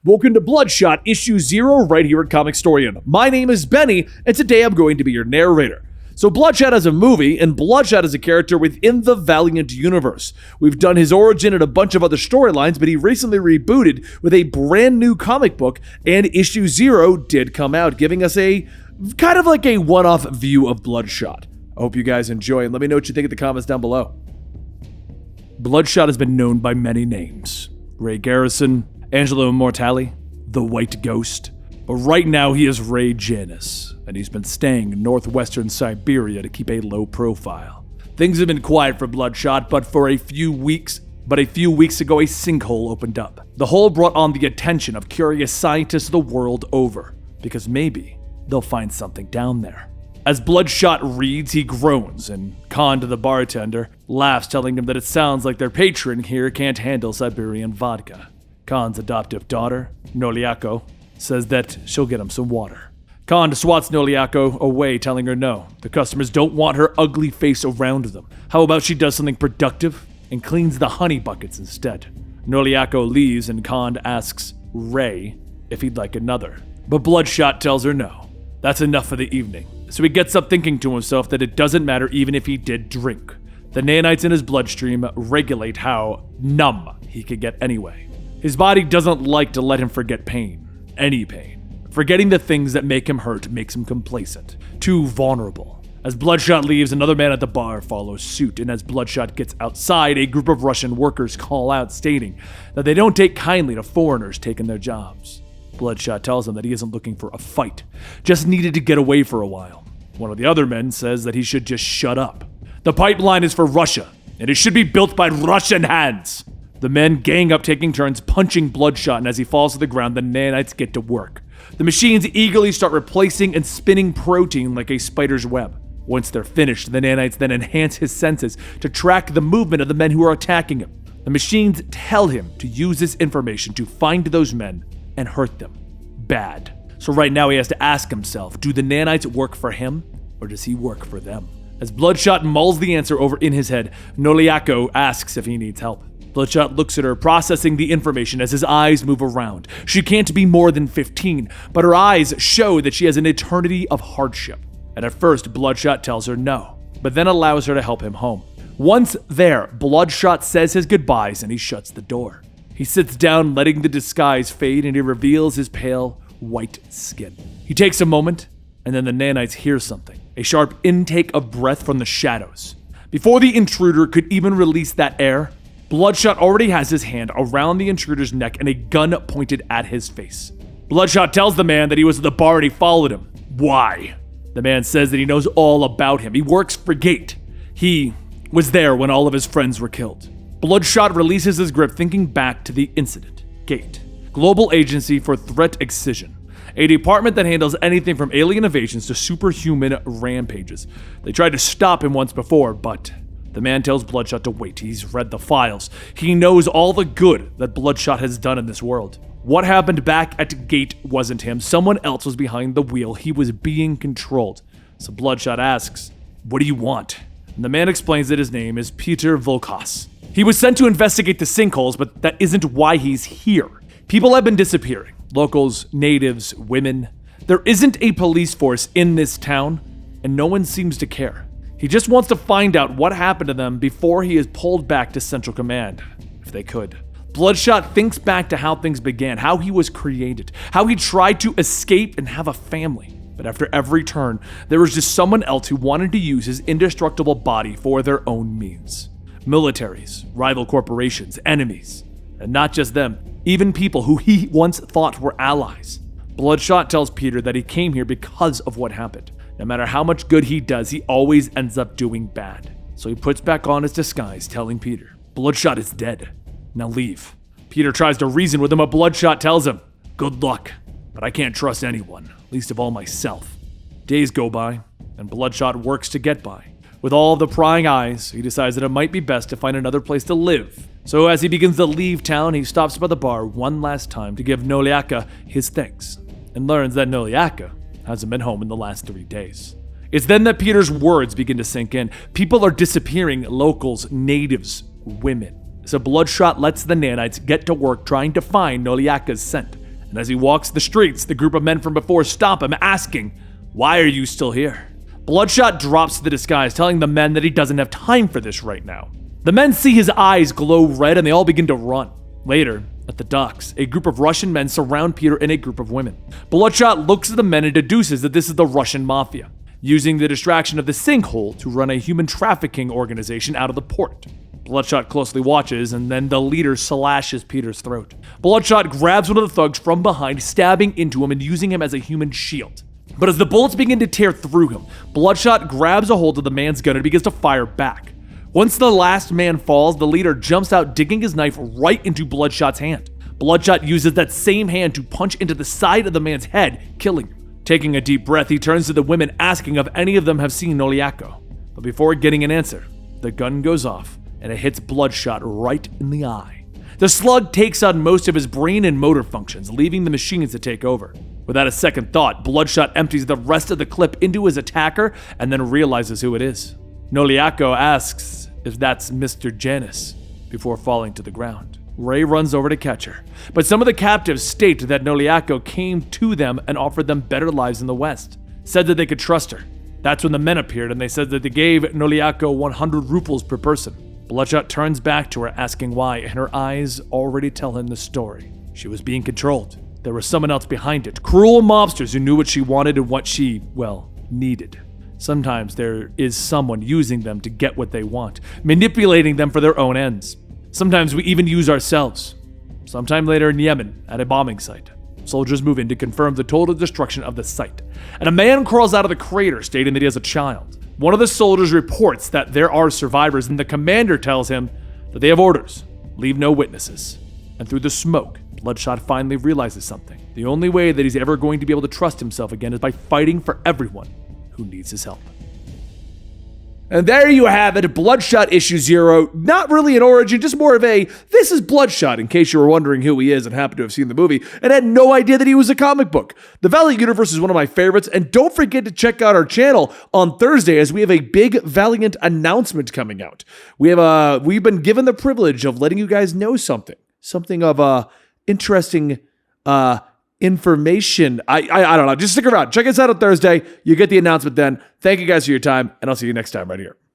Welcome to Bloodshot, Issue 0, right here at Comicstorian. My name is Benny, and today I'm going to be your narrator. So Bloodshot is a movie, and Bloodshot is a character within the Valiant universe. We've done his origin and a bunch of other storylines, but he recently rebooted with a brand new comic book, and Issue 0 did come out, giving us a kind of like a one-off view of Bloodshot. I hope you guys enjoy, and let me know what you think in the comments down below. Bloodshot has been known by many names. Ray Garrison, Angelo Immortale, the White Ghost, but right now he is Ray Janus, and he's been staying in northwestern Siberia to keep a low profile. Things have been quiet for Bloodshot, but a few weeks ago a sinkhole opened up. The hole brought on the attention of curious scientists the world over, because maybe they'll find something down there. As Bloodshot reads, he groans, and Khan, the bartender, laughs, telling him that it sounds like their patron here can't handle Siberian vodka. Khan's adoptive daughter, Noliako, says that she'll get him some water. Khan swats Noliako away, telling her no. The customers don't want her ugly face around them. How about she does something productive and cleans the honey buckets instead? Noliako leaves, and Khan asks Ray if he'd like another. But Bloodshot tells her no. That's enough for the evening. So he gets up thinking to himself that it doesn't matter even if he did drink. The nanites in his bloodstream regulate how numb he could get anyway. His body doesn't like to let him forget pain. Any pain. Forgetting the things that make him hurt makes him complacent. Too vulnerable. As Bloodshot leaves, another man at the bar follows suit, and as Bloodshot gets outside, a group of Russian workers call out, stating that they don't take kindly to foreigners taking their jobs. Bloodshot tells them that he isn't looking for a fight, just needed to get away for a while. One of the other men says that he should just shut up. The pipeline is for Russia, and it should be built by Russian hands. The men gang up, taking turns punching Bloodshot, and as he falls to the ground, the nanites get to work. The machines eagerly start replacing and spinning protein like a spider's web. Once they're finished, the nanites then enhance his senses to track the movement of the men who are attacking him. The machines tell him to use this information to find those men and hurt them. Bad. So right now he has to ask himself, do the nanites work for him, or does he work for them? As Bloodshot mulls the answer over in his head, Noliako asks if he needs help. Bloodshot looks at her, processing the information as his eyes move around. She can't be more than 15, but her eyes show that she has an eternity of hardship. And at first, Bloodshot tells her no, but then allows her to help him home. Once there, Bloodshot says his goodbyes and he shuts the door. He sits down, letting the disguise fade, and he reveals his pale, white skin. He takes a moment, and then the nanites hear something. A sharp intake of breath from the shadows. Before the intruder could even release that air, Bloodshot already has his hand around the intruder's neck and a gun pointed at his face. Bloodshot tells the man that he was at the bar and he followed him. Why? The man says that he knows all about him. He works for Gate. He was there when all of his friends were killed. Bloodshot releases his grip, thinking back to the incident. Gate. Global Agency for Threat Excision. A department that handles anything from alien invasions to superhuman rampages. They tried to stop him once before, but the man tells Bloodshot to wait. He's read the files. He knows all the good that Bloodshot has done in this world. What happened back at Gate wasn't him. Someone else was behind the wheel. He was being controlled. So Bloodshot asks, what do you want? And the man explains that his name is Peter Volkas. He was sent to investigate the sinkholes, but that isn't why he's here. People have been disappearing. Locals, natives, women. There isn't a police force in this town, and no one seems to care. He just wants to find out what happened to them before he is pulled back to Central Command, if they could. Bloodshot thinks back to how things began, how he was created, how he tried to escape and have a family. But after every turn, there was just someone else who wanted to use his indestructible body for their own means. Militaries, rival corporations, enemies. And not just them, even people who he once thought were allies. Bloodshot tells Peter that he came here because of what happened. No matter how much good he does, he always ends up doing bad. So he puts back on his disguise, telling Peter, Bloodshot is dead. Now leave. Peter tries to reason with him, but Bloodshot tells him, good luck, but I can't trust anyone, least of all myself. Days go by, and Bloodshot works to get by. With all of the prying eyes, he decides that it might be best to find another place to live. So as he begins to leave town, he stops by the bar one last time to give Noliaka his thanks, and learns that Noliaka hasn't been home in the last 3 days. It's then that Peter's words begin to sink in. People are disappearing, locals, natives, women. So Bloodshot lets the nanites get to work trying to find Noliaka's scent. And as he walks the streets, the group of men from before stop him, asking, "Why are you still here?" Bloodshot drops the disguise, telling the men that he doesn't have time for this right now. The men see his eyes glow red and they all begin to run. Later, at the docks, a group of Russian men surround Peter and a group of women. Bloodshot looks at the men and deduces that this is the Russian mafia, using the distraction of the sinkhole to run a human trafficking organization out of the port. Bloodshot closely watches, and then the leader slashes Peter's throat. Bloodshot grabs one of the thugs from behind, stabbing into him and using him as a human shield. But as the bullets begin to tear through him, Bloodshot grabs a hold of the man's gun and begins to fire back. Once the last man falls, the leader jumps out, digging his knife right into Bloodshot's hand. Bloodshot uses that same hand to punch into the side of the man's head, killing him. Taking a deep breath, he turns to the women, asking if any of them have seen Noliako. But before getting an answer, the gun goes off, and it hits Bloodshot right in the eye. The slug takes on most of his brain and motor functions, leaving the machines to take over. Without a second thought, Bloodshot empties the rest of the clip into his attacker and then realizes who it is. Noliako asks if that's Mr. Janus before falling to the ground. Ray runs over to catch her, but some of the captives state that Noliako came to them and offered them better lives in the West, said that they could trust her. That's when the men appeared and they said that they gave Noliako 100 rubles per person. Bloodshot turns back to her asking why, and her eyes already tell him the story. She was being controlled. There was someone else behind it, cruel mobsters who knew what she wanted and what she, well, needed. Sometimes there is someone using them to get what they want, manipulating them for their own ends. Sometimes we even use ourselves. Sometime later in Yemen, at a bombing site, soldiers move in to confirm the total destruction of the site, and a man crawls out of the crater stating that he has a child. One of the soldiers reports that there are survivors, and the commander tells him that they have orders, leave no witnesses. And through the smoke, Bloodshot finally realizes something. The only way that he's ever going to be able to trust himself again is by fighting for everyone who needs his help. And there you have it, Bloodshot issue 0. Not really an origin, just more of a, this is Bloodshot, in case you were wondering who he is and happened to have seen the movie and had no idea that he was a comic book. The Valiant universe is one of my favorites, and don't forget to check out our channel on Thursday as we have a big Valiant announcement coming out. We've been given the privilege of letting you guys know something of interesting information. I don't know. Just stick around. Check us out on Thursday. You get the announcement then. Thank you guys for your time, and I'll see you next time right here.